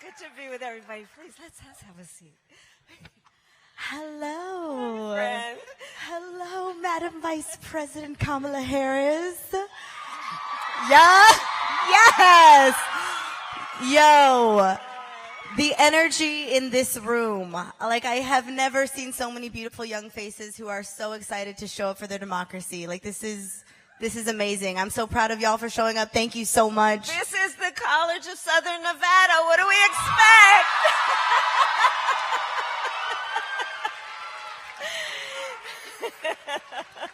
Good to be with everybody. Please, let's have a seat. Hello. Hi, friend. Hello, Madam Vice President Kamala Harris. Yeah? Yes. Yo. The energy in this room. Like, I have never seen so many beautiful young faces who are so excited to show up for their democracy. Like, this is amazing. I'm so proud of y'all for showing up. Thank you so much. This is the College of Southern Nevada. What do we expect?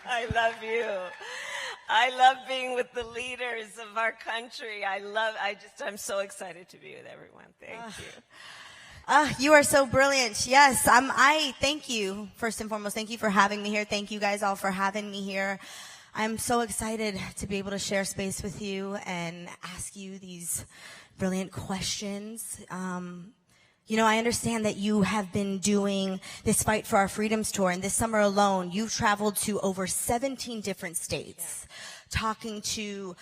I love you. I love being with the leaders of our country. I'm so excited to be with everyone. Thank you. You are so brilliant. Yes, I thank you. First and foremost, thank you for having me here. Thank you guys all for having me here. I'm so excited to be able to share space with you and ask you these brilliant questions. I understand that you have been doing this Fight for Our Freedoms tour, and this summer alone, you've traveled to over 17 different states, talking to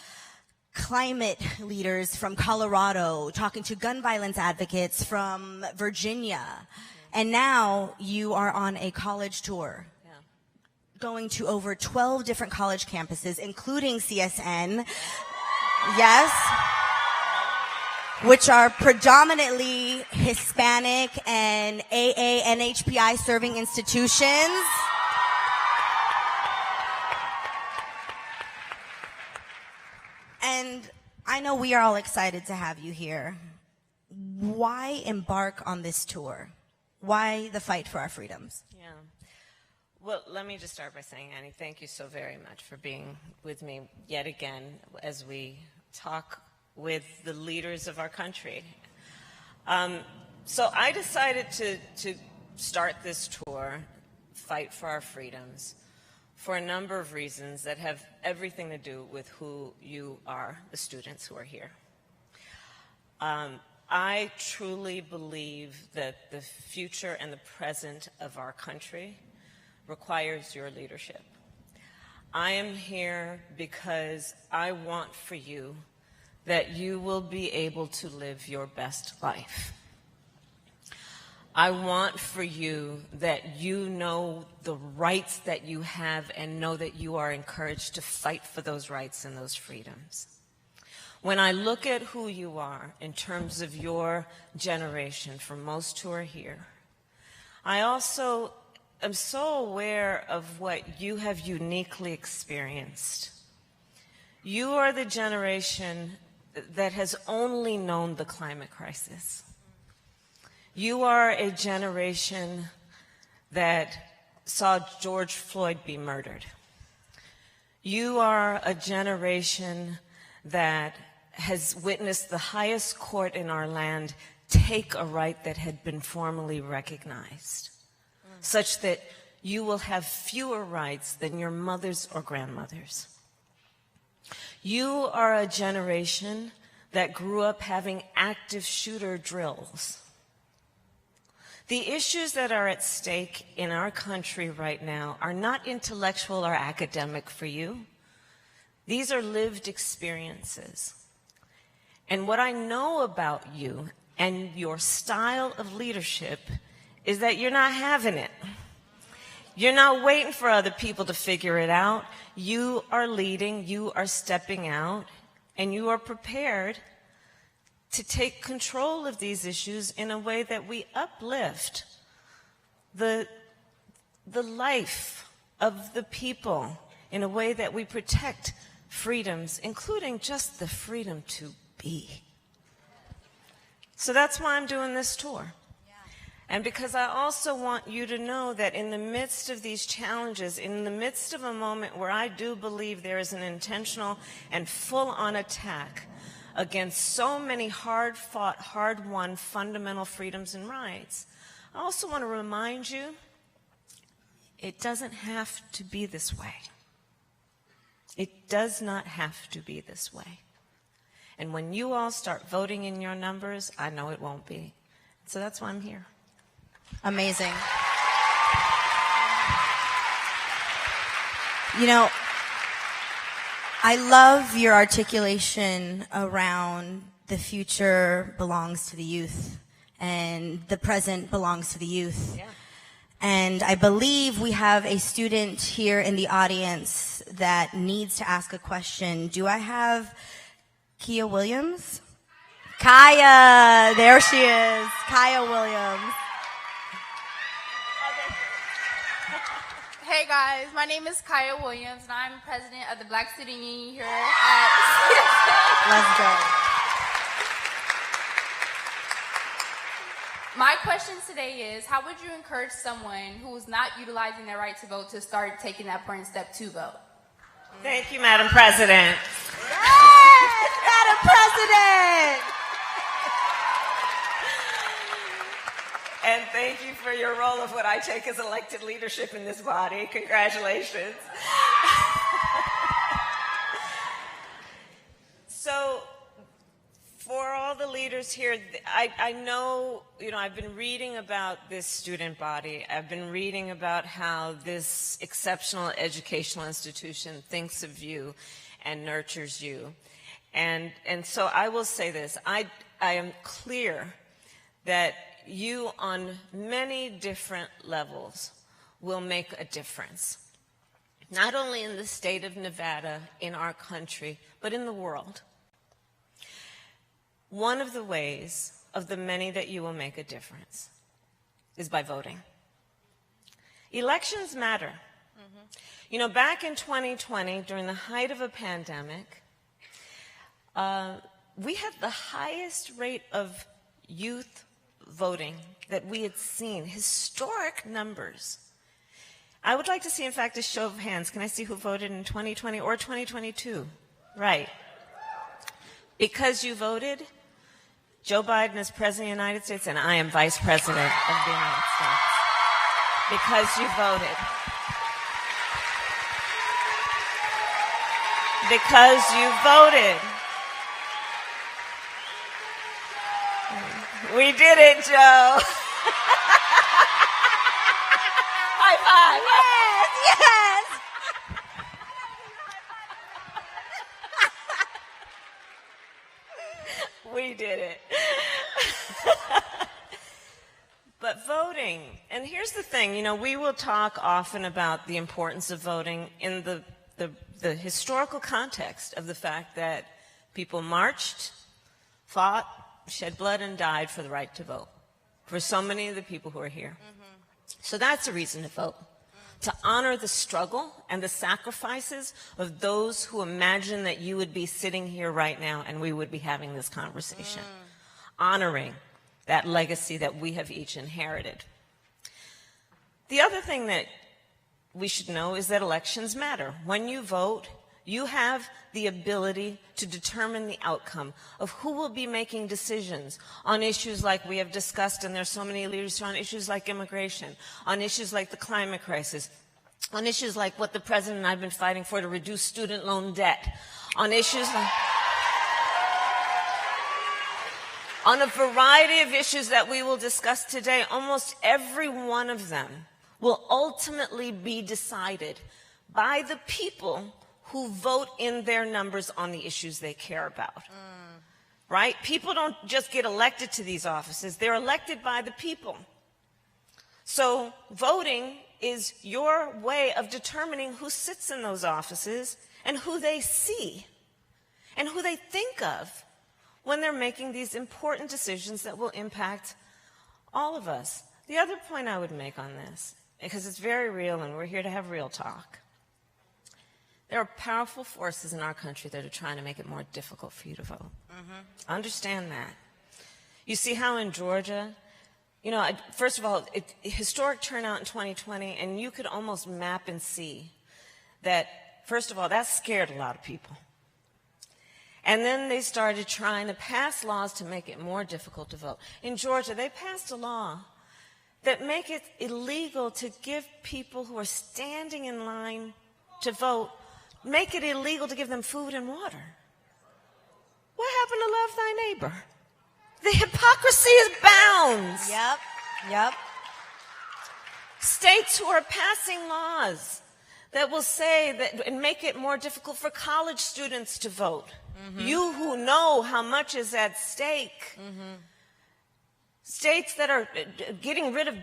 climate leaders from Colorado, talking to gun violence advocates from Virginia, and now you are on a college tour, going to over 12 different college campuses, including CSN, yes, which are predominantly Hispanic and AA and HPI serving institutions. And I know we are all excited to have you here. Why embark on this tour? Why the fight for our freedoms? Yeah. Well, let me just start by saying, Annie, thank you so very much for being with me yet again as we talk with the leaders of our country. So I decided to start this tour, Fight for Our Freedoms, for a number of reasons that have everything to do with who you are, the students who are here. I truly believe that the future and the present of our country requires your leadership. I am here because I want for you that you will be able to live your best life. I want for you that you know the rights that you have and know that you are encouraged to fight for those rights and those freedoms. When I look at who you are in terms of your generation, for most who are here, I also am so aware of what you have uniquely experienced. You are the generation that has only known the climate crisis. You are a generation that saw George Floyd be murdered. You are a generation that has witnessed the highest court in our land take a right that had been formally recognized, such that you will have fewer rights than your mothers or grandmothers. You are a generation that grew up having active shooter drills. The issues that are at stake in our country right now are not intellectual or academic for you. These are lived experiences. And what I know about you and your style of leadership is that you're not having it. You're not waiting for other people to figure it out. You are leading, you are stepping out, and you are prepared to take control of these issues in a way that we uplift the life of the people, in a way that we protect freedoms, including just the freedom to be. So that's why I'm doing this tour. And because I also want you to know that in the midst of these challenges, in the midst of a moment where I do believe there is an intentional and full-on attack against so many hard-fought, hard-won fundamental freedoms and rights, I also want to remind you, it doesn't have to be this way. It does not have to be this way. And when you all start voting in your numbers, I know it won't be. So that's why I'm here. Amazing. You know, I love your articulation around the future belongs to the youth, and the present belongs to the youth. Yeah. And I believe we have a student here in the audience that needs to ask a question. Do I have Kia Williams? Kaya, there she is, Kaya Williams. Hey guys, my name is Kaya Williams, and I'm president of the Black Student Union here at Let's go. My question today is, how would you encourage someone who is not utilizing their right to vote to start taking that important step to vote? Thank you, Madam President. Yes, Madam President. And thank you for your role of what I take as elected leadership in this body. Congratulations. So, for all the leaders here, I know, I've been reading about this student body. I've been reading about how this exceptional educational institution thinks of you and nurtures you. And so I will say this. I am clear that you on many different levels will make a difference, not only in the state of Nevada, in our country, but in the world. One of the ways of the many that you will make a difference is by voting. Elections matter. Mm-hmm. Back in 2020, during the height of a pandemic, we had the highest rate of youth voting that we had seen, historic numbers. I would like to see, in fact, a show of hands. Can I see who voted in 2020 or 2022? Right. Because you voted, Joe Biden is President of the United States, and I am Vice President of the United States. Because you voted. Because you voted. We did it, Joe. High five. Yes, yes. We did it. But voting, and here's the thing, we will talk often about the importance of voting in the historical context of the fact that people marched, fought, shed blood, and died for the right to vote, for so many of the people who are here. Mm-hmm. So that's a reason to vote, to honor the struggle and the sacrifices of those who imagine that you would be sitting here right now and we would be having this conversation, honoring that legacy that we have each inherited. The other thing that we should know is that elections matter. When you vote, you have the ability to determine the outcome of who will be making decisions on issues like we have discussed, and there's so many leaders on issues like immigration, on issues like the climate crisis, on issues like what the president and I have been fighting for to reduce student loan debt, on issues like, on a variety of issues that we will discuss today. Almost every one of them will ultimately be decided by the people who vote in their numbers on the issues they care about, right? People don't just get elected to these offices. They're elected by the people. So voting is your way of determining who sits in those offices and who they see and who they think of when they're making these important decisions that will impact all of us. The other point I would make on this, because it's very real and we're here to have real talk, there are powerful forces in our country that are trying to make it more difficult for you to vote. Mm-hmm. Understand that. You see how in Georgia, first of all, historic turnout in 2020, and you could almost map and see that, first of all, that scared a lot of people. And then they started trying to pass laws to make it more difficult to vote. In Georgia, they passed a law that make it illegal to give people who are standing in line to vote, make it illegal to give them food and water. What happened to love thy neighbor? The hypocrisy is bounds. Yep. States who are passing laws that will say that and make it more difficult for college students to vote. You who know how much is at stake. States that are getting rid of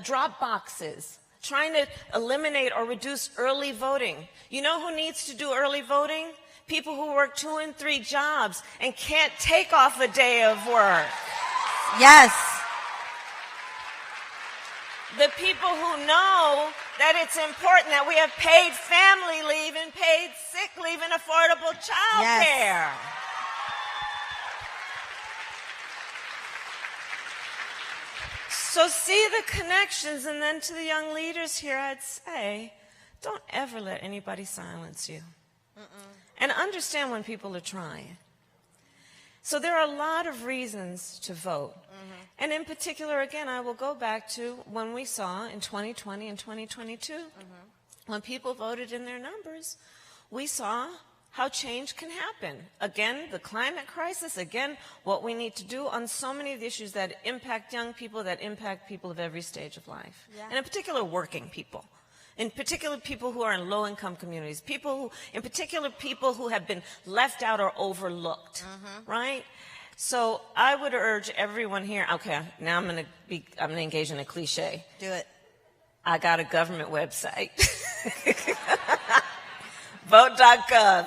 drop boxes, trying to eliminate or reduce early voting. You know who needs to do early voting? People who work 2 and 3 jobs and can't take off a day of work. Yes. The people who know that it's important that we have paid family leave and paid sick leave and affordable child care. So see the connections, and then to the young leaders here, I'd say, don't ever let anybody silence you. And understand when people are trying. So there are a lot of reasons to vote. And in particular, again, I will go back to when we saw in 2020 and 2022, when people voted in their numbers, we saw how change can happen. Again, the climate crisis, again, what we need to do on so many of the issues that impact young people, that impact people of every stage of life. And in particular, working people. In particular, people who are in low-income communities. In particular, people who have been left out or overlooked, right? So I would urge everyone here, okay, now I'm going to engage in a cliche. Do it. I got a government website. Vote.gov.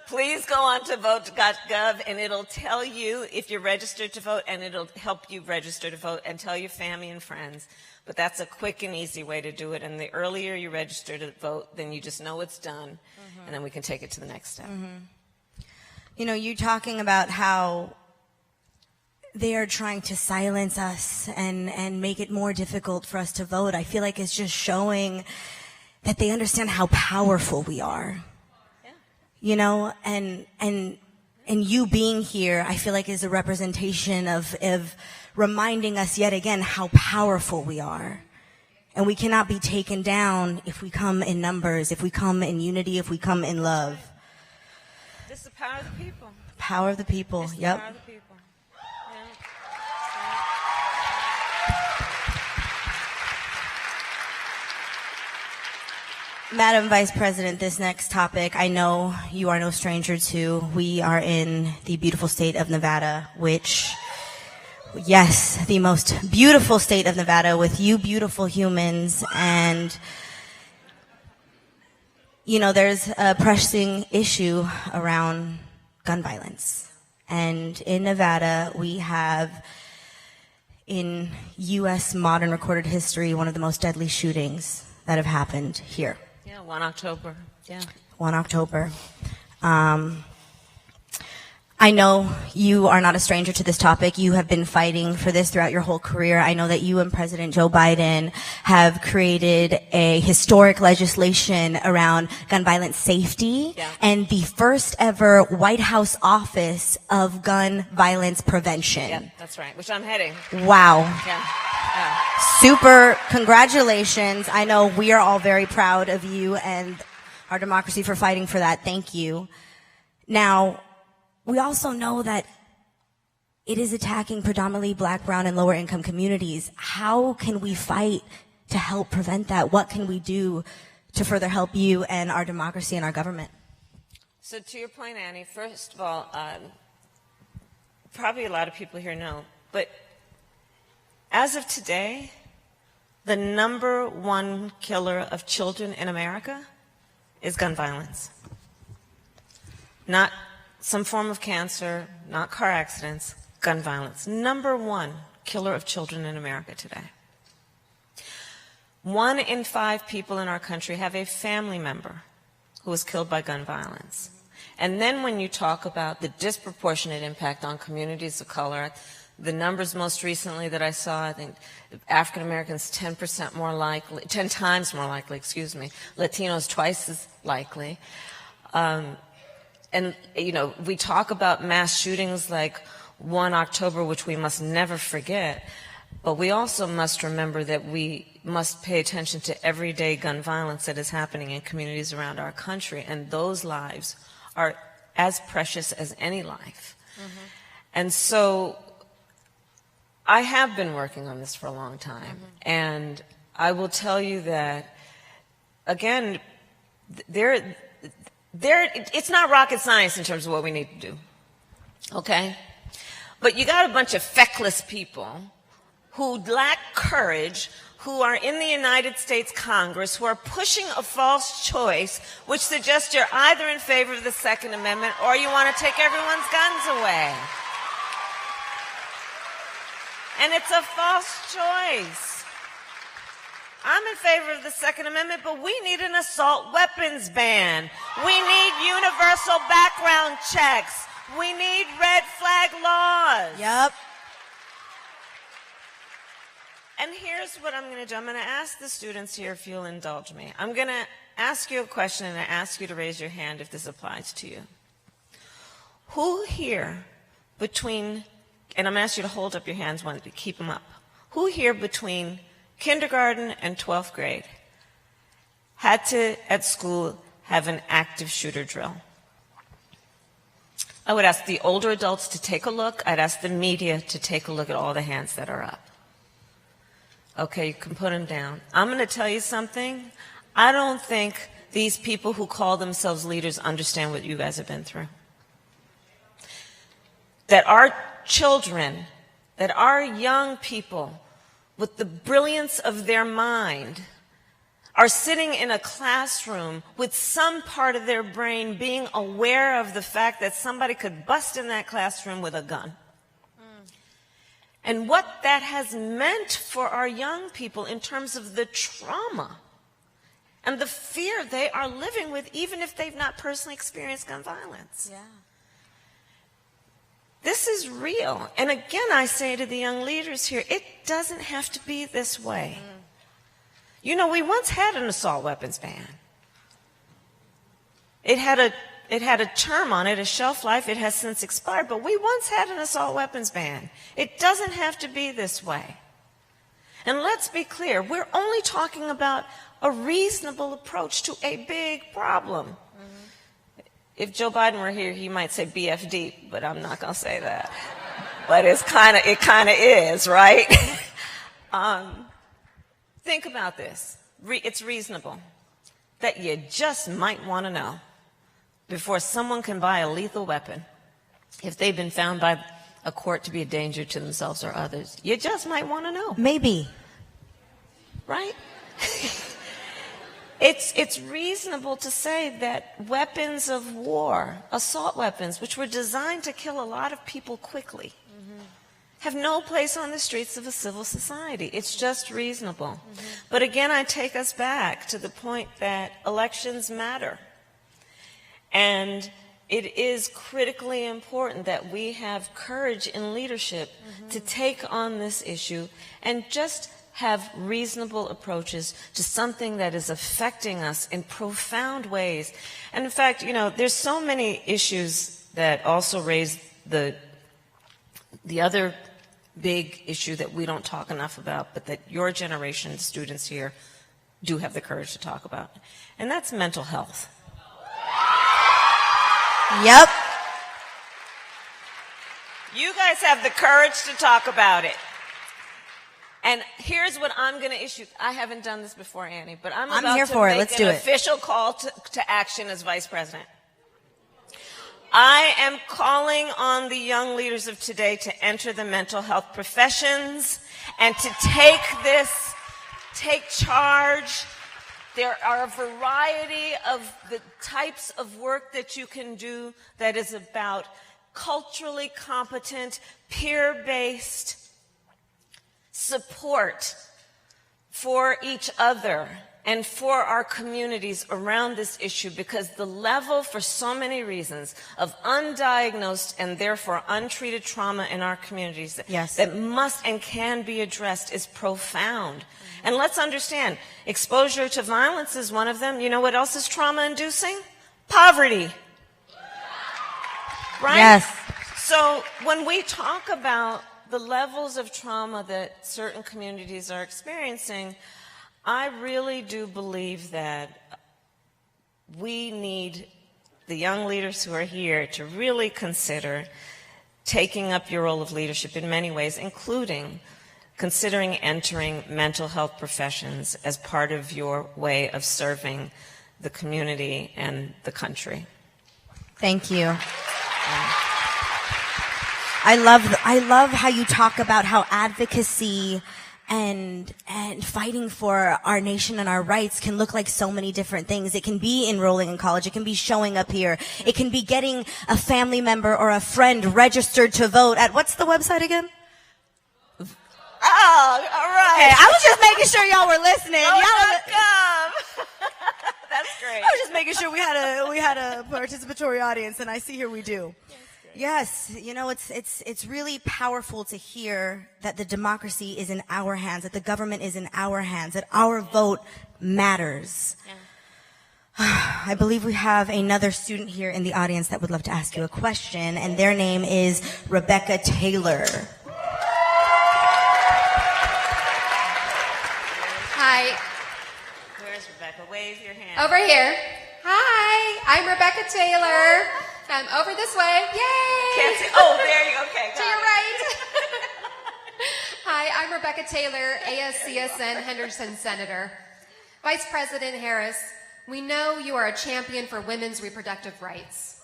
Please go on to vote.gov, and it'll tell you if you're registered to vote, and it'll help you register to vote and tell your family and friends. But that's a quick and easy way to do it. And the earlier you register to vote, then you just know it's done, and then we can take it to the next step. You know, you're talking about how they are trying to silence us and make it more difficult for us to vote. I feel like it's just showing that they understand how powerful we are. You know, and you being here, I feel like is a representation of reminding us yet again how powerful we are. And we cannot be taken down if we come in numbers, if we come in unity, if we come in love. This is the power of the people. Power of the people, It's the yep. power of the people. Madam Vice President, this next topic, I know you are no stranger to. We are in the beautiful state of Nevada, which, yes, the most beautiful state of Nevada with you beautiful humans. And, you know, there's a pressing issue around gun violence. And in Nevada, we have, in U.S. modern recorded history, one of the most deadly shootings that have happened here. Yeah, 1 October. Yeah. 1 October. I know you are not a stranger to this topic. You have been fighting for this throughout your whole career. I know that you and President Joe Biden have created a historic legislation around gun violence safety and the first ever White House Office of Gun Violence Prevention. Yeah, that's right, which I'm heading. Wow. Yeah. Super congratulations. I know we are all very proud of you and our democracy for fighting for that. Thank you. Now, we also know that it is attacking predominantly Black, brown, and lower income communities. How can we fight to help prevent that? What can we do to further help you and our democracy and our government? So to your point, Annie, first of all, probably a lot of people here know, but as of today, the #1 killer of children in America is gun violence. Not some form of cancer, not car accidents, gun violence. #1 killer of children in America today. 1 in 5 people in our country have a family member who was killed by gun violence. And then when you talk about the disproportionate impact on communities of color, the numbers most recently that I saw, I think African Americans 10 times more likely, Latinos twice as likely. And, you know, we talk about mass shootings like 1 October, which we must never forget, but we also must remember that we must pay attention to everyday gun violence that is happening in communities around our country, and those lives are as precious as any life. And so I have been working on this for a long time, and I will tell you that, again, it's not rocket science in terms of what we need to do, okay? But you got a bunch of feckless people who lack courage, who are in the United States Congress, who are pushing a false choice, which suggests you're either in favor of the Second Amendment or you want to take everyone's guns away. And it's a false choice. I'm in favor of the Second Amendment, but we need an assault weapons ban. We need universal background checks. We need red flag laws. Yep. And here's what I'm going to do. I'm going to ask the students here if you'll indulge me. I'm going to ask you a question and I ask you to raise your hand if this applies to you. Who here between, and I'm going to ask you to hold up your hands, keep them up. Who here between kindergarten and 12th grade had to, at school, have an active shooter drill? I would ask the older adults to take a look. I'd ask the media to take a look at all the hands that are up. Okay, you can put them down. I'm going to tell you something. I don't think these people who call themselves leaders understand what you guys have been through. That our children, that our young people, with the brilliance of their mind, are sitting in a classroom with some part of their brain being aware of the fact that somebody could bust in that classroom with a gun. And what that has meant for our young people in terms of the trauma and the fear they are living with, even if they've not personally experienced gun violence. Yeah. This is real. And again, I say to the young leaders here, it doesn't have to be this way. You know, we once had an assault weapons ban. It had a term on it, a shelf life. It has since expired, but we once had an assault weapons ban. It doesn't have to be this way. And let's be clear, we're only talking about a reasonable approach to a big problem. Mm-hmm. If Joe Biden were here, he might say BFD, but I'm not going to say that. But it kind of is, right? Think about this. It's reasonable that you just might want to know before someone can buy a lethal weapon, if they've been found by a court to be a danger to themselves or others. You just might want to know. Maybe. Right? It's reasonable to say that weapons of war, assault weapons, which were designed to kill a lot of people quickly, have no place on the streets of a civil society. It's just reasonable. But again, I take us back to the point that elections matter. And it is critically important that we have courage in leadership to take on this issue and just have reasonable approaches to something that is affecting us in profound ways. And in fact, you know, there's so many issues that also raise the other big issue that we don't talk enough about, but that your generation, students here, do have the courage to talk about. And that's mental health. Yep. You guys have the courage to talk about it. And here's what I'm going to issue. I haven't done this before, Annie, but I'm about here to for it. make Let's an do it. official call to action as vice president. I am calling on the young leaders of today to enter the mental health professions and to take charge. There are a variety of the types of work that you can do that is about culturally competent, peer-based support for each other and for our communities around this issue, because the level, for so many reasons, of undiagnosed and therefore untreated trauma in our communities that must and can be addressed is profound. And let's understand, exposure to violence is one of them. You know what else is trauma-inducing? Poverty. Right? Yes. So when we talk about the levels of trauma that certain communities are experiencing, I really do believe that we need the young leaders who are here to really consider taking up your role of leadership in many ways, including considering entering mental health professions as part of your way of serving the community, and the country. Thank you. I love how you talk about how advocacy and fighting for our nation and our rights can look like so many different things. It can be enrolling in college. It can be showing up here. It can be getting a family member or a friend registered to vote at, what's the website again? Oh, all right. Okay, I was just making sure y'all were listening. That's great. I was just making sure we had a participatory audience, and I see here we do. Yes, you know, it's really powerful to hear that the democracy is in our hands, that the government is in our hands, that our vote matters. Yeah. I believe we have another student here in the audience that would love to ask you a question, and their name is Rebecca Taylor. Hi. Where's Rebecca? Wave your hand. Over here. Hi, I'm Rebecca Taylor. I'm over this way. Yay! Can't see. Oh, there you go. Okay, to your right. Hi, I'm Rebecca Taylor, ASCSN Henderson Senator. Vice President Harris, we know you are a champion for women's reproductive rights.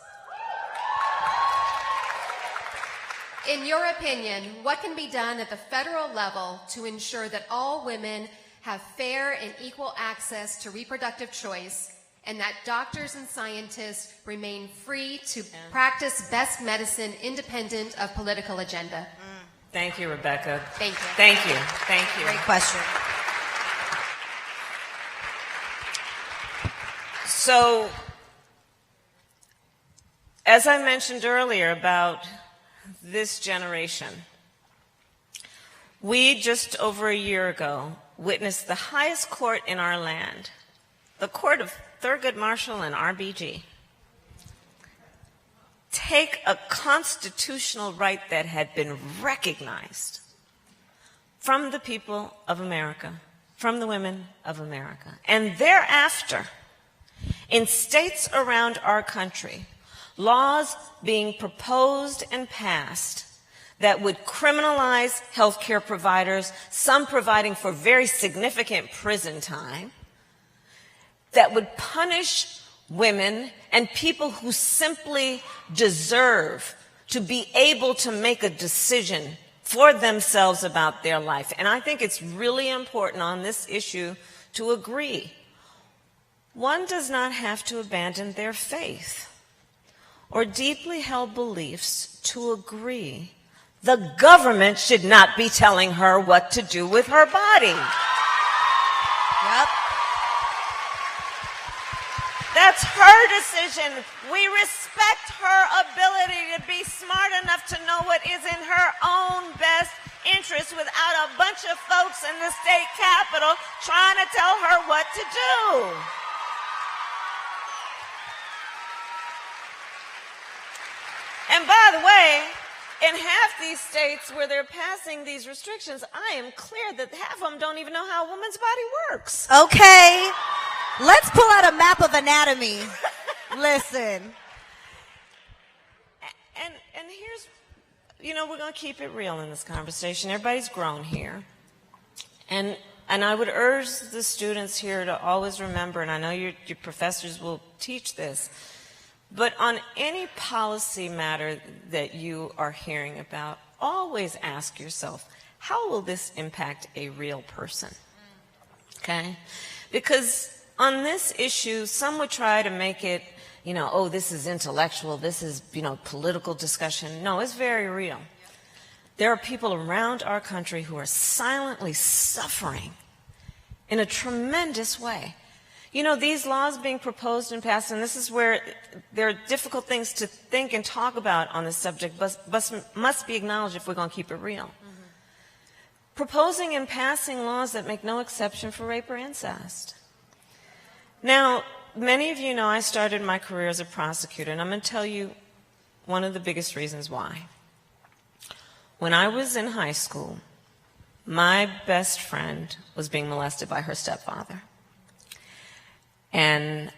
In your opinion, what can be done at the federal level to ensure that all women have fair and equal access to reproductive choice, and that doctors and scientists remain free to practice best medicine independent of political agenda? Thank you, Rebecca. Thank you. Thank you. Thank you. Great question. So, as I mentioned earlier about this generation, we just over a year ago witnessed the highest court in our land, the court of Thurgood Marshall and RBG, take a constitutional right that had been recognized from the people of America, from the women of America, and thereafter, in states around our country, laws being proposed and passed that would criminalize healthcare providers, some providing for very significant prison time, that would punish women and people who simply deserve to be able to make a decision for themselves about their life. And I think it's really important on this issue to agree. One does not have to abandon their faith or deeply held beliefs to agree. The government should not be telling her what to do with her body. Yep. That's her decision. We respect her ability to be smart enough to know what is in her own best interest without a bunch of folks in the state capitol trying to tell her what to do. And by the way, in half these states where they're passing these restrictions, I am clear that half of them don't even know how a woman's body works. Okay. Let's pull out a map of anatomy. Listen. And here's, you know, we're going to keep it real in this conversation. Everybody's grown here. And I would urge the students here to always remember, and I know your professors will teach this, but on any policy matter that you are hearing about, always ask yourself, how will this impact a real person? Okay? Because on this issue, some would try to make it, you know, oh, this is intellectual, this is, you know, political discussion. No, it's very real. There are people around our country who are silently suffering in a tremendous way. You know, these laws being proposed and passed, and this is where there are difficult things to think and talk about on this subject, but must be acknowledged if we're going to keep it real. Mm-hmm. Proposing and passing laws that make no exception for rape or incest. Now, many of you know I started my career as a prosecutor, and I'm going to tell you one of the biggest reasons why. When I was in high school, my best friend was being molested by her stepfather. And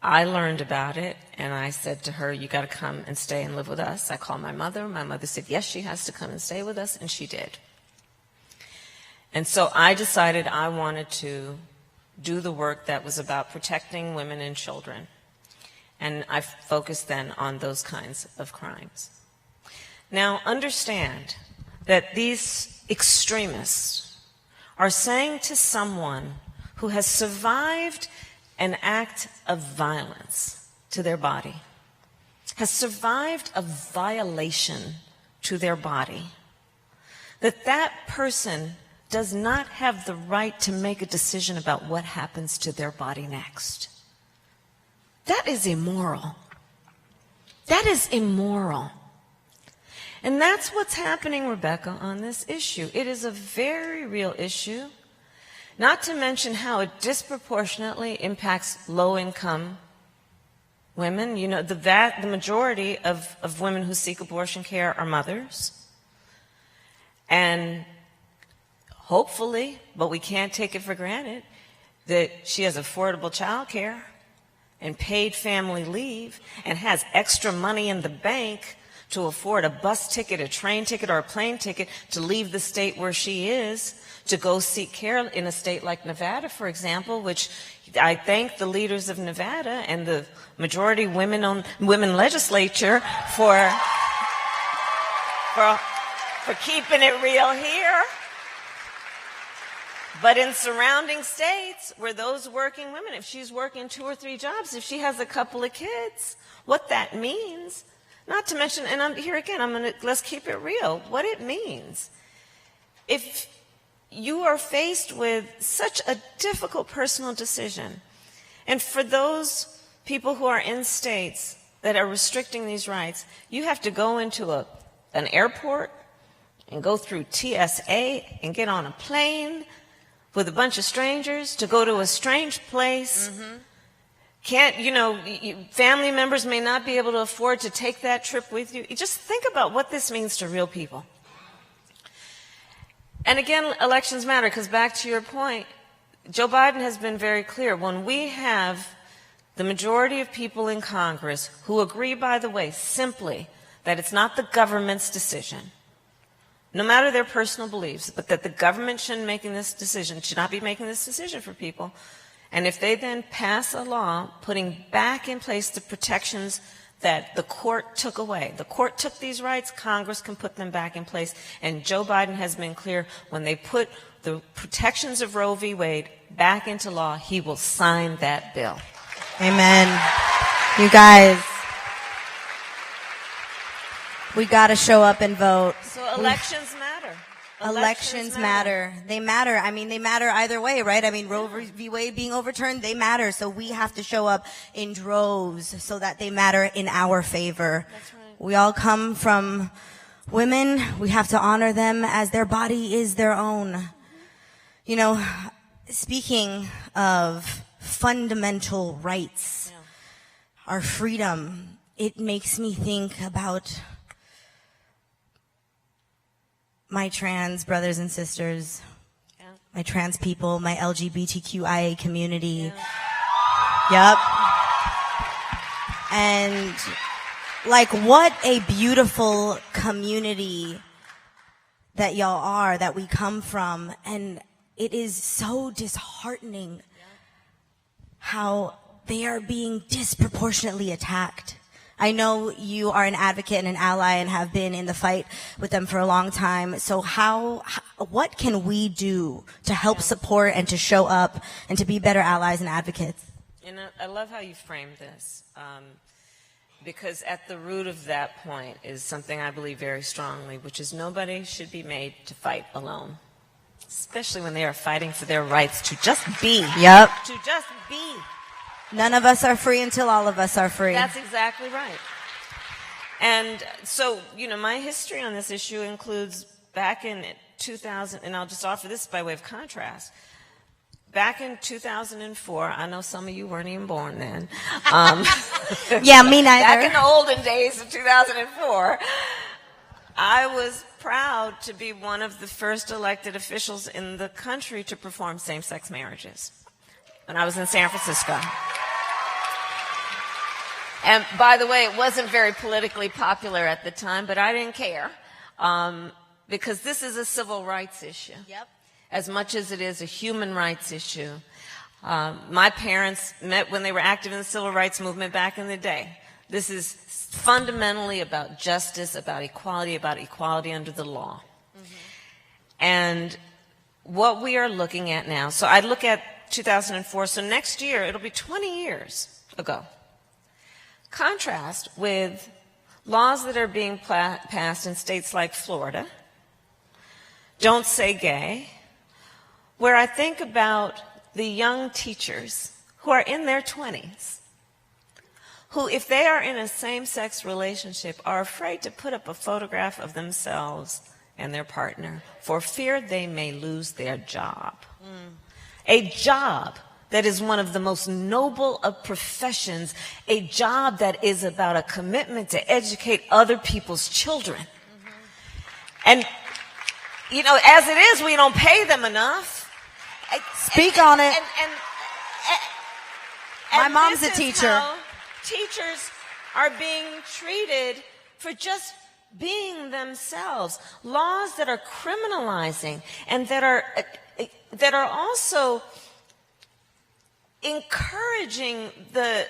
I learned about it, and I said to her, you got to come and stay and live with us. I called my mother. My mother said, yes, she has to come and stay with us, and she did. And so I decided I wanted to do the work that was about protecting women and children. And I focused then on those kinds of crimes. Now, understand that these extremists are saying to someone who has survived an act of violence to their body, has survived a violation to their body, that that person does not have the right to make a decision about what happens to their body next. That is immoral. That is immoral. And that's what's happening, Rebecca, on this issue. It is a very real issue, not to mention how it disproportionately impacts low-income women. You know, the majority of women who seek abortion care are mothers. And hopefully, but we can't take it for granted, that she has affordable child care and paid family leave and has extra money in the bank to afford a bus ticket, a train ticket, or a plane ticket to leave the state where she is to go seek care in a state like Nevada, for example, which I thank the leaders of Nevada and the majority women legislature for keeping it real here. But in surrounding states where those working women, if she's working 2 or 3 jobs, if she has a couple of kids, what that means, not to mention, and here again, let's keep it real, what it means. If you are faced with such a difficult personal decision, and for those people who are in states that are restricting these rights, you have to go into an airport and go through TSA and get on a plane with a bunch of strangers to go to a strange place. Mm-hmm. Family members may not be able to afford to take that trip with you. Just think about what this means to real people. And again, elections matter, because back to your point, Joe Biden has been very clear. When we have the majority of people in Congress who agree, by the way, simply that it's not the government's decision, no matter their personal beliefs, but that the government should not be making this decision for people. And if they then pass a law putting back in place the protections that the court took away, the court took these rights, Congress can put them back in place. And Joe Biden has been clear, when they put the protections of Roe v. Wade back into law, he will sign that bill. Amen. You guys, we got to show up and vote. So elections matter. Elections matter. They matter. I mean, they matter either way, right? I mean, Roe v. Wade being overturned, they matter. So we have to show up in droves so that they matter in our favor. That's right. We all come from women. We have to honor them as their body is their own. You know, speaking of fundamental rights, our freedom, it makes me think about my trans brothers and sisters, my trans people, my LGBTQIA community. Yep. And like, what a beautiful community that y'all are, that we come from. And it is so disheartening how they are being disproportionately attacked. I know you are an advocate and an ally and have been in the fight with them for a long time. So what can we do to help support and to show up and to be better allies and advocates? And I love how you framed this, because at the root of that point is something I believe very strongly, which is nobody should be made to fight alone, especially when they are fighting for their rights to just be. Yep. To just be. None of us are free until all of us are free. That's exactly right. And so, my history on this issue includes back in 2000, and I'll just offer this by way of contrast. Back in 2004, I know some of you weren't even born then. Yeah, me neither. Back in the olden days of 2004, I was proud to be one of the first elected officials in the country to perform same-sex marriages when I was in San Francisco. And by the way, it wasn't very politically popular at the time, but I didn't care, because this is a civil rights issue. Yep. As much as it is a human rights issue. My parents met when they were active in the civil rights movement back in the day. This is fundamentally about justice, about equality under the law. And what we are looking at now, so I look at 2004, so next year it'll be 20 years ago. Contrast with laws that are being passed in states like Florida, Don't Say Gay, where I think about the young teachers who are in their 20s, who, if they are in a same-sex relationship, are afraid to put up a photograph of themselves and their partner for fear they may lose their job. A job that is one of the most noble of professions, a job that is about a commitment to educate other people's children. And, you know, as it is, we don't pay them enough. Speak on it. My mom's a this is teacher. how teachers are being treated for just being themselves. Laws that are criminalizing and that are also encouraging the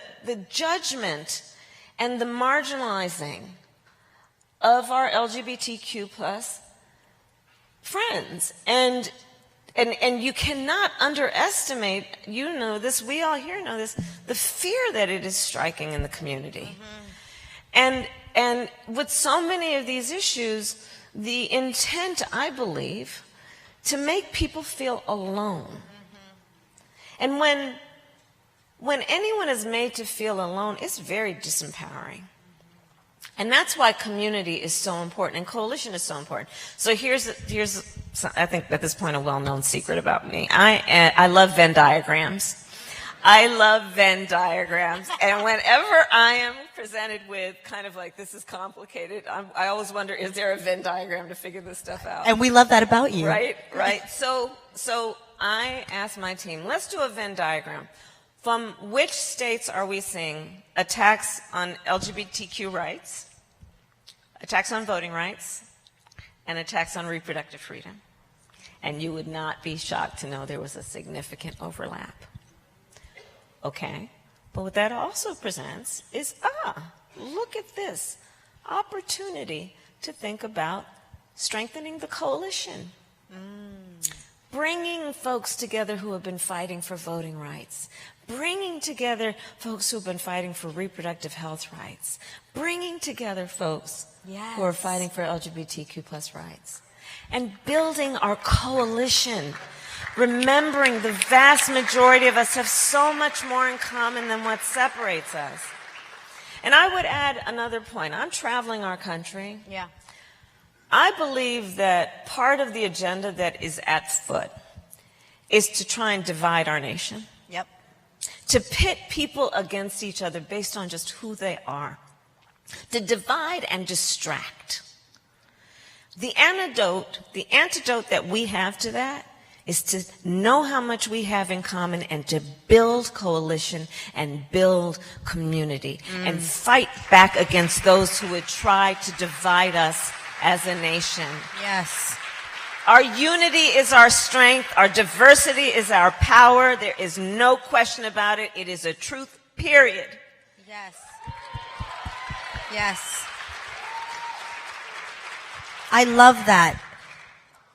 judgment and the marginalizing of our LGBTQ plus friends. And you cannot underestimate, you know this, we all here know this, the fear that it is striking in the community. And with so many of these issues, the intent, I believe, to make people feel alone. And when anyone is made to feel alone, it's very disempowering. And that's why community is so important and coalition is so important. So here's I think at this point a well-known secret about me. I love Venn diagrams. I love Venn diagrams. And whenever I am presented with kind of like this is complicated, I always wonder, is there a Venn diagram to figure this stuff out? And we love that about you. Right. So I asked my team, let's do a Venn diagram. From which states are we seeing attacks on LGBTQ rights, attacks on voting rights, and attacks on reproductive freedom? And you would not be shocked to know there was a significant overlap. Okay, but what that also presents is, look at this opportunity to think about strengthening the coalition. Bringing folks together who have been fighting for voting rights, bringing together folks who have been fighting for reproductive health rights, bringing together folks who are fighting for LGBTQ plus rights, and building our coalition, remembering the vast majority of us have so much more in common than what separates us. And I would add another point. I'm traveling our country. Yeah. I believe that part of the agenda that is at foot is to try and divide our nation. Yep. To pit people against each other based on just who they are. To divide and distract. The antidote that we have to that is to know how much we have in common and to build coalition and build community and fight back against those who would try to divide us as a nation. Yes. Our unity is our strength. Our diversity is our power. There is no question about it. It is a truth, period. Yes. Yes. I love that.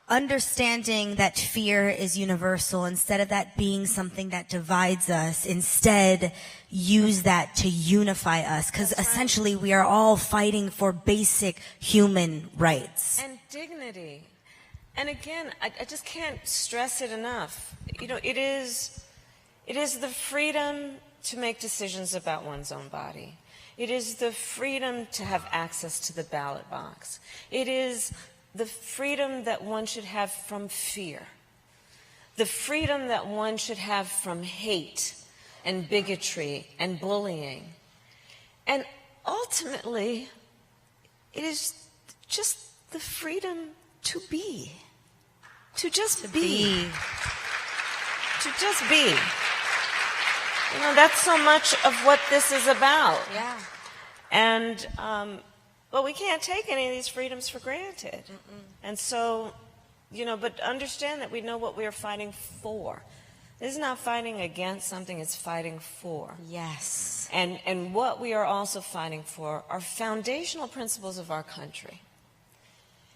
Understanding that fear is universal, instead of that being something that divides us, instead use that to unify us, because essentially we are all fighting for basic human rights. And dignity. And again, I just can't stress it enough. You know, it is the freedom to make decisions about one's own body. It is the freedom to have access to the ballot box. It is the freedom that one should have from fear. The freedom that one should have from hate and bigotry and bullying. And ultimately, it is just the freedom to be. To just be. To just be. You know, that's so much of what this is about. Yeah. And, well, we can't take any of these freedoms for granted. And so, you know, but understand that we know what we are fighting for. This is not fighting against something, it's fighting for. Yes. And what we are also fighting for are foundational principles of our country.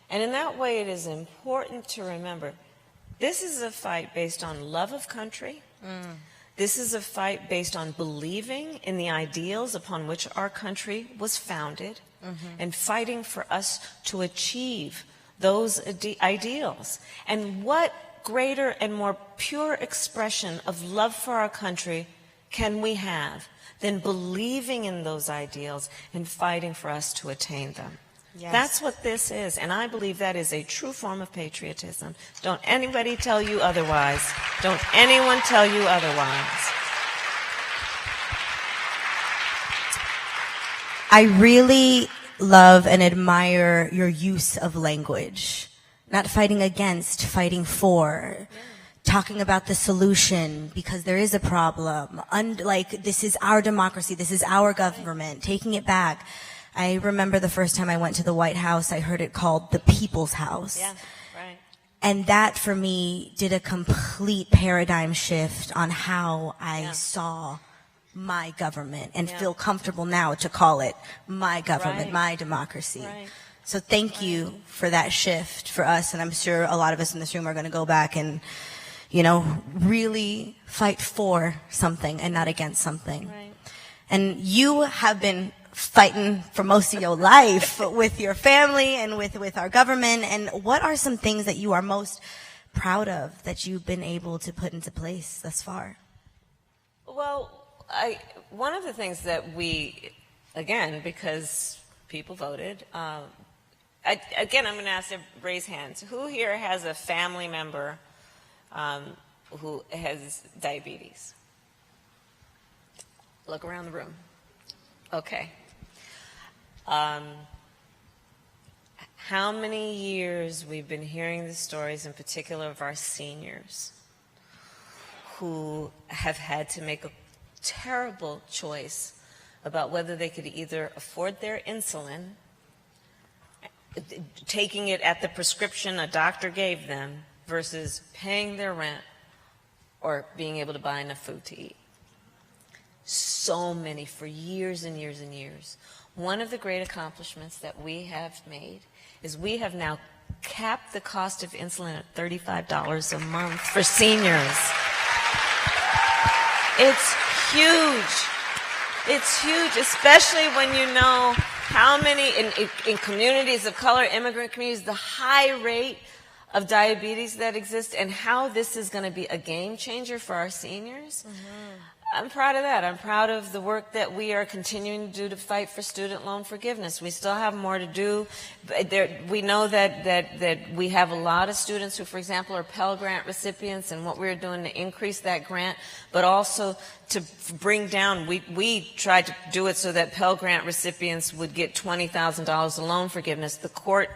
And in that way, it is important to remember, this is a fight based on love of country. This is a fight based on believing in the ideals upon which our country was founded, and fighting for us to achieve those ideals. And what greater and more pure expression of love for our country can we have than believing in those ideals and fighting for us to attain them? Yes. That's what this is, and I believe that is a true form of patriotism. Don't anybody tell you otherwise. Don't anyone tell you otherwise. I really love and admire your use of language. Not fighting against, fighting for. Talking about the solution because there is a problem. Like, this is our democracy, this is our government, taking it back. I remember the first time I went to the White House, I heard it called the People's House. Yeah, right. And that, for me, did a complete paradigm shift on how I saw my government and feel comfortable now to call it my government, my democracy. Right. So thank you for that shift for us. And I'm sure a lot of us in this room are going to go back and, you know, really fight for something and not against something. Right. And you have been fighting for most of your life with your family and with our government. And what are some things that you are most proud of that you've been able to put into place thus far? Well, one of the things that we, again, because people voted, again, I'm going to ask to raise hands. Who here has a family member who has diabetes? Look around the room. Okay. How many years we've been hearing the stories, in particular of our seniors, who have had to make a terrible choice about whether they could either afford their insulin, taking it at the prescription a doctor gave them, versus paying their rent or being able to buy enough food to eat. So many, for years and years and years. One of the great accomplishments that we have made is we have now capped the cost of insulin at $35 a month for seniors. It's huge. It's huge, especially when you know how many, in communities of color, immigrant communities, the high rate of diabetes that exists, and how this is going to be a game changer for our seniors. I'm proud of that. I'm proud of the work that we are continuing to do to fight for student loan forgiveness. We still have more to do. We know that we have a lot of students who, for example, are Pell Grant recipients, and what we're doing to increase that grant, but also to bring down, we tried to do it so that Pell Grant recipients would get $20,000 of loan forgiveness. The court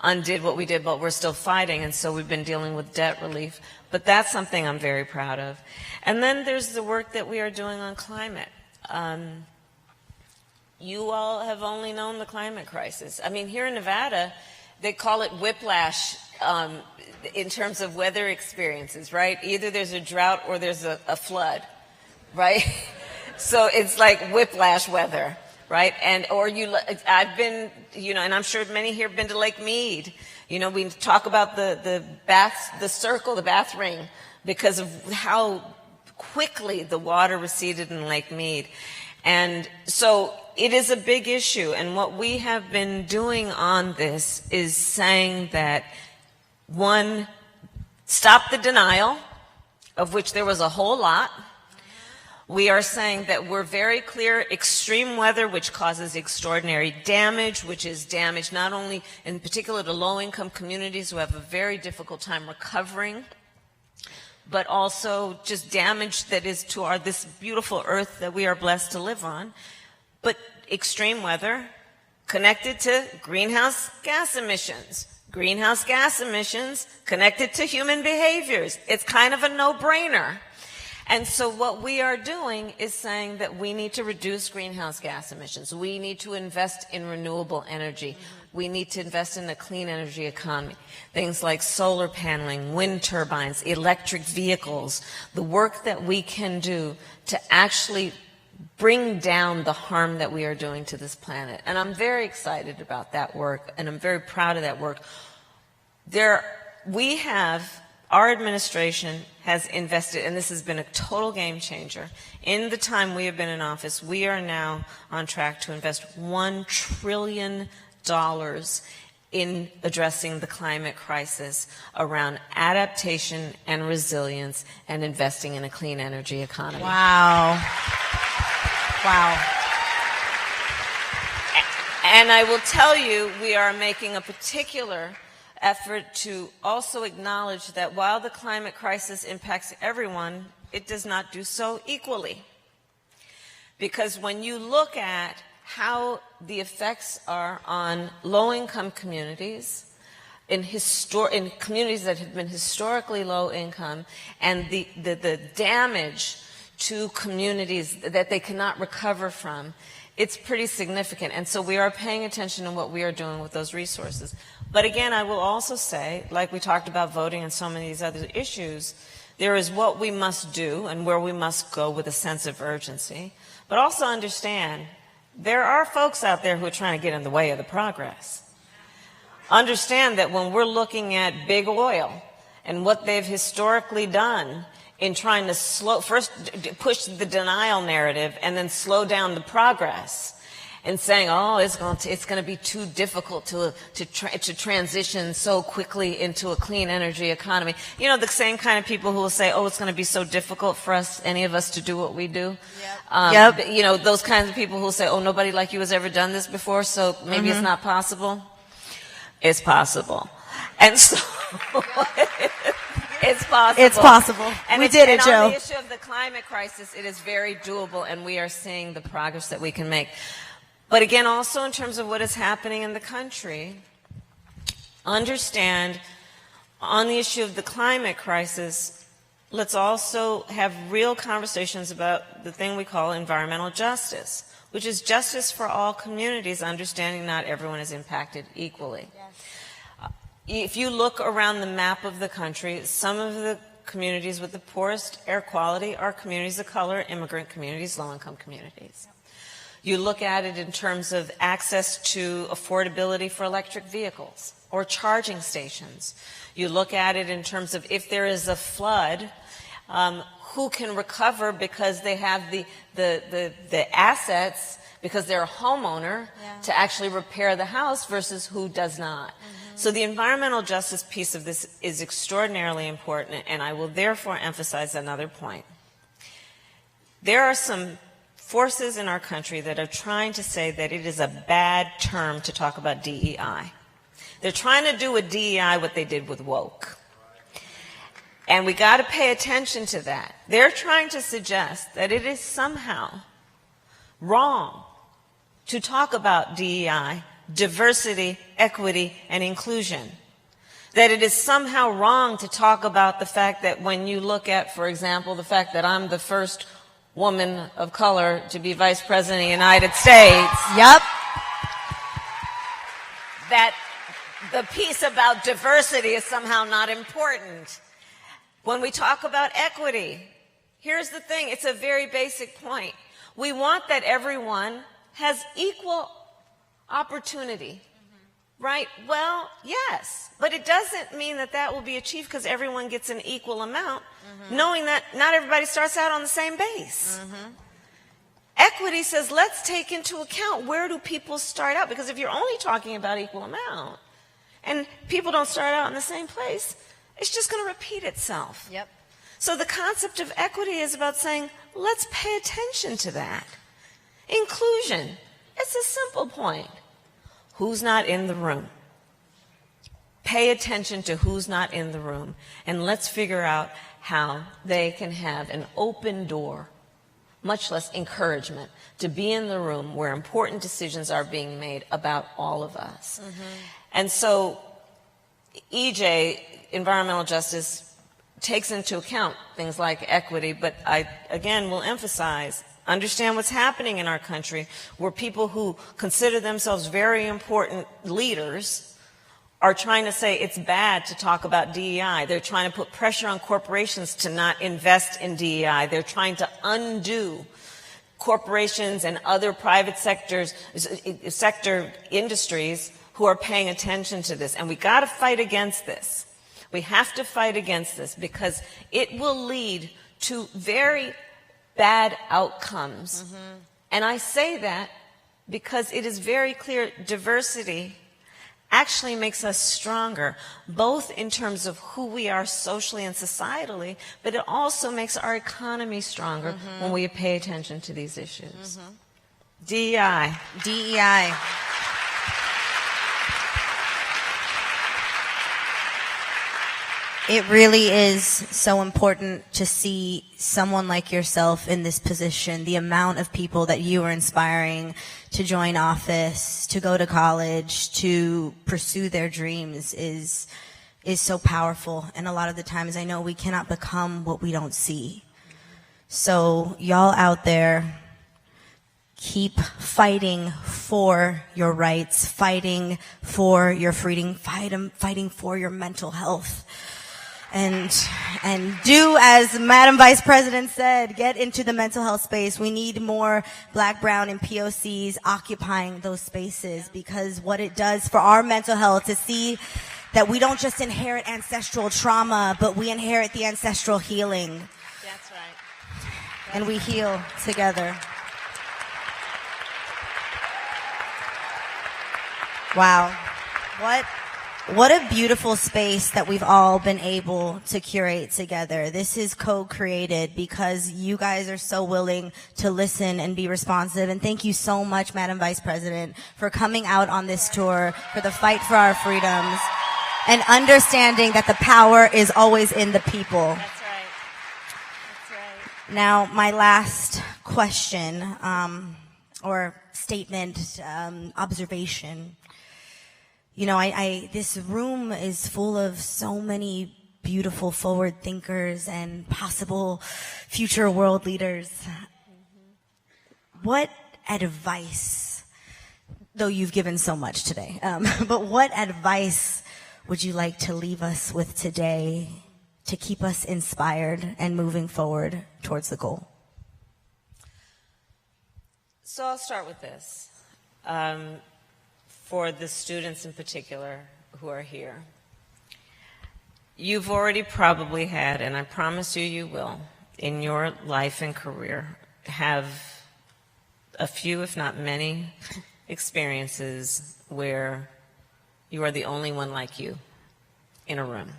undid what we did, but we're still fighting, and so we've been dealing with debt relief. But that's something I'm very proud of. And then there's the work that we are doing on climate. You all have only known the climate crisis. I mean, here in Nevada, they call it whiplash in terms of weather experiences, right? Either there's a drought or there's a flood, right? So it's like whiplash weather, right? And I've been, and I'm sure many here have been to Lake Mead. We talk about the bath ring, because of how quickly the water receded in Lake Mead. And so it is a big issue. And what we have been doing on this is saying that, one, stop the denial, of which there was a whole lot. We are saying that we're very clear, extreme weather, which causes extraordinary damage, which is damage not only in particular to low-income communities who have a very difficult time recovering, but also just damage that is to this beautiful earth that we are blessed to live on. But extreme weather connected to greenhouse gas emissions. Greenhouse gas emissions connected to human behaviors. It's kind of a no-brainer. And so what we are doing is saying that we need to reduce greenhouse gas emissions. We need to invest in renewable energy. We need to invest in a clean energy economy. Things like solar paneling, wind turbines, electric vehicles, the work that we can do to actually bring down the harm that we are doing to this planet. And I'm very excited about that work, and I'm very proud of that work. Our administration has invested, and this has been a total game changer. In the time we have been in office, we are now on track to invest $1 trillion in addressing the climate crisis around adaptation and resilience and investing in a clean energy economy. Wow. Wow. And I will tell you, we are making a particular effort to also acknowledge that while the climate crisis impacts everyone, it does not do so equally. Because when you look at how the effects are on low-income communities, in communities that have been historically low income, and the damage to communities that they cannot recover from, it's pretty significant. And so we are paying attention to what we are doing with those resources. But again, I will also say, like we talked about voting and so many of these other issues, there is what we must do and where we must go with a sense of urgency. But also understand, there are folks out there who are trying to get in the way of the progress. Understand that when we're looking at big oil and what they've historically done in trying to first push the denial narrative and then slow down the progress, and saying, oh, it's going to be too difficult to transition so quickly into a clean energy economy. You know, the same kind of people who will say, oh, it's going to be so difficult for any of us to do what we do. Yep. You know, those kinds of people who will say, oh, nobody like you has ever done this before, so maybe it's not possible. It's possible. And so it's possible. It's possible. And we did it, Joe. And on the issue of the climate crisis, it is very doable, and we are seeing the progress that we can make. But again, also in terms of what is happening in the country, understand on the issue of the climate crisis, let's also have real conversations about the thing we call environmental justice, which is justice for all communities, understanding not everyone is impacted equally. Yes. If you look around the map of the country, some of the communities with the poorest air quality are communities of color, immigrant communities, low-income communities. You look at it in terms of access to affordability for electric vehicles or charging stations. You look at it in terms of if there is a flood, who can recover because they have the assets, because they're a homeowner, to actually repair the house versus who does not. Mm-hmm. So the environmental justice piece of this is extraordinarily important, and I will therefore emphasize another point. There are some forces in our country that are trying to say that it is a bad term to talk about DEI. They're trying to do with DEI what they did with woke. And we got to pay attention to that. They're trying to suggest that it is somehow wrong to talk about DEI, diversity, equity, and inclusion. That it is somehow wrong to talk about the fact that when you look at, for example, the fact that I'm the first woman of color to be vice president of the United States. Yep. That the piece about diversity is somehow not important. When we talk about equity, here's the thing, it's a very basic point. We want that everyone has equal opportunity, right? Well, yes, but it doesn't mean that that will be achieved because everyone gets an equal amount, knowing that not everybody starts out on the same base. Equity says, let's take into account where do people start out, because if you're only talking about equal amount and people don't start out in the same place, it's just going to repeat itself. Yep. So the concept of equity is about saying, let's pay attention to that. Inclusion, it's a simple point. Who's not in the room? Pay attention to who's not in the room, and let's figure out how they can have an open door, much less encouragement, to be in the room where important decisions are being made about all of us. And so EJ, environmental justice, takes into account things like equity, but I, again, will emphasize, understand what's happening in our country, where people who consider themselves very important leaders are trying to say it's bad to talk about DEI. They're trying to put pressure on corporations to not invest in DEI. They're trying to undo corporations and other private sector industries who are paying attention to this. And we got to fight against this. We have to fight against this because it will lead to very bad outcomes. Mm-hmm. And I say that because it is very clear diversity actually makes us stronger, both in terms of who we are socially and societally, but it also makes our economy stronger mm-hmm. when we pay attention to these issues. Mm-hmm. DEI. DEI. It really is so important to see someone like yourself in this position, the amount of people that you are inspiring to join office, to go to college, to pursue their dreams is so powerful. And a lot of the times I know we cannot become what we don't see. So y'all out there, keep fighting for your rights, fighting for your freedom, fighting for your mental health. And do as Madam Vice President said, get into the mental health space. We need more Black, Brown, and POCs occupying those spaces, because what it does for our mental health to see that we don't just inherit ancestral trauma, but we inherit the ancestral healing. That's right. And we heal together. Wow. What a beautiful space that we've all been able to curate together. This is co-created because you guys are so willing to listen and be responsive. And thank you so much, Madam Vice President, for coming out on this tour for the fight for our freedoms and understanding that the power is always in the people. That's right. That's right. Now, my last question, or statement, observation. You know, this room is full of so many beautiful forward thinkers and possible future world leaders. Mm-hmm. What advice, though you've given so much today, but what advice would you like to leave us with today to keep us inspired and moving forward towards the goal? So I'll start with this. For the students in particular who are here, you've already probably had, and I promise you will, in your life and career, have a few, if not many, experiences where you are the only one like you in a room,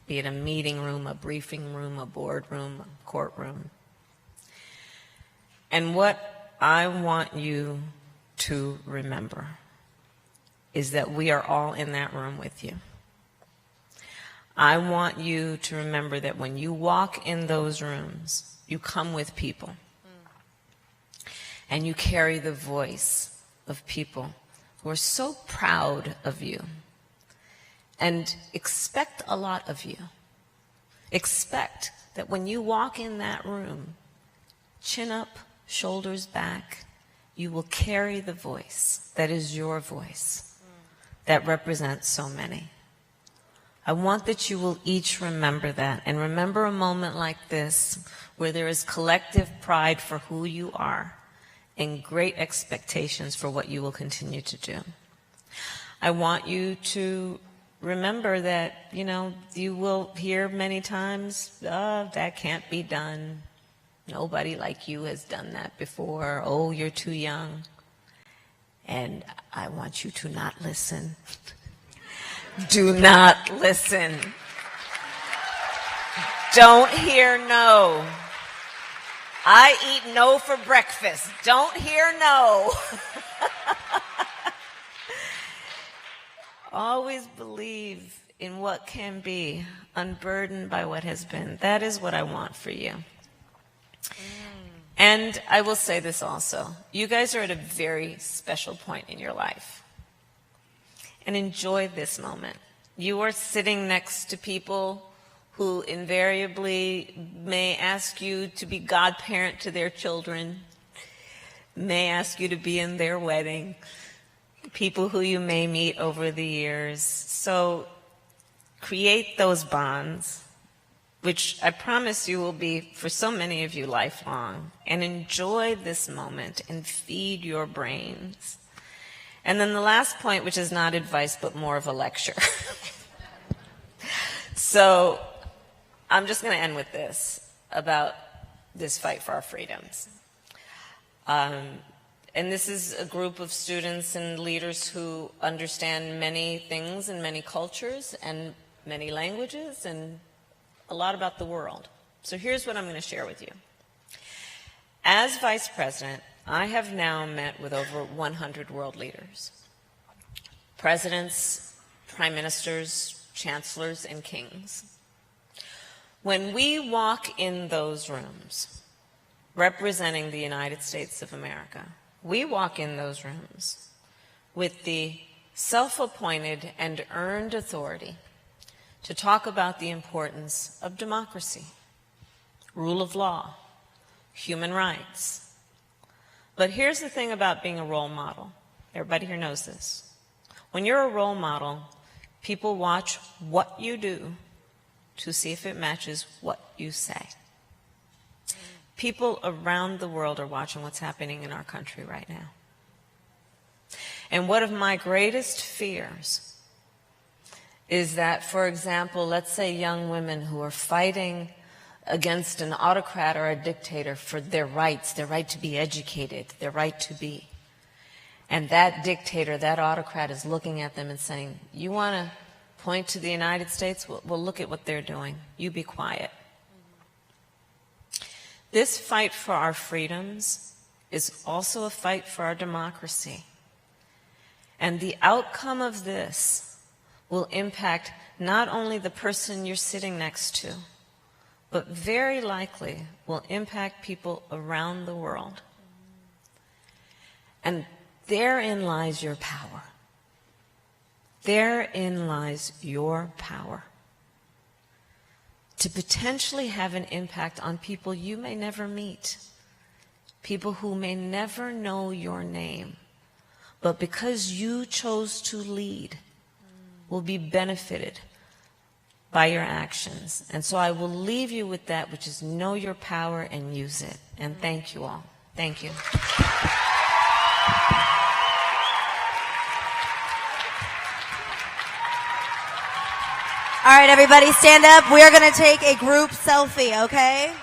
be it a meeting room, a briefing room, a boardroom, a courtroom. And what I want you to remember is that we are all in that room with you. I want you to remember that when you walk in those rooms, you come with people. And you carry the voice of people who are so proud of you and expect a lot of you. Expect that when you walk in that room, chin up, shoulders back, you will carry the voice that is your voice, that represents so many. I want that you will each remember that, and remember a moment like this where there is collective pride for who you are and great expectations for what you will continue to do. I want you to remember that, you know, you will hear many times, oh, that can't be done. Nobody like you has done that before. Oh, you're too young. And I want you to not listen. Do not listen. Don't hear no. I eat no for breakfast. Don't hear no. Always believe in what can be, unburdened by what has been. That is what I want for you. And I will say this also. You guys are at a very special point in your life. And enjoy this moment. You are sitting next to people who invariably may ask you to be godparent to their children, may ask you to be in their wedding, people who you may meet over the years. So create those bonds, which I promise you will be, for so many of you, lifelong, and enjoy this moment and feed your brains. And then the last point, which is not advice, but more of a lecture. So I'm just going to end with this, about this fight for our freedoms. And this is a group of students and leaders who understand many things and many cultures and many languages and a lot about the world. So here's what I'm going to share with you. As Vice President, I have now met with over 100 world leaders, presidents, prime ministers, chancellors, and kings. When we walk in those rooms, representing the United States of America, we walk in those rooms with the self-appointed and earned authority to talk about the importance of democracy, rule of law, human rights. But here's the thing about being a role model. Everybody here knows this. When you're a role model, people watch what you do to see if it matches what you say. People around the world are watching what's happening in our country right now. And one of my greatest fears is that, for example, let's say young women who are fighting against an autocrat or a dictator for their rights, their right to be educated, their right to be. And that dictator, that autocrat is looking at them and saying, you want to point to the United States? Well, look at what they're doing. You be quiet. This fight for our freedoms is also a fight for our democracy. And the outcome of this will impact not only the person you're sitting next to, but very likely will impact people around the world. And therein lies your power. Therein lies your power to potentially have an impact on people you may never meet, people who may never know your name, but because you chose to lead, will be benefited by your actions. And so I will leave you with that, which is know your power and use it. And thank you all. Thank you. All right, everybody stand up. We are going to take a group selfie, okay?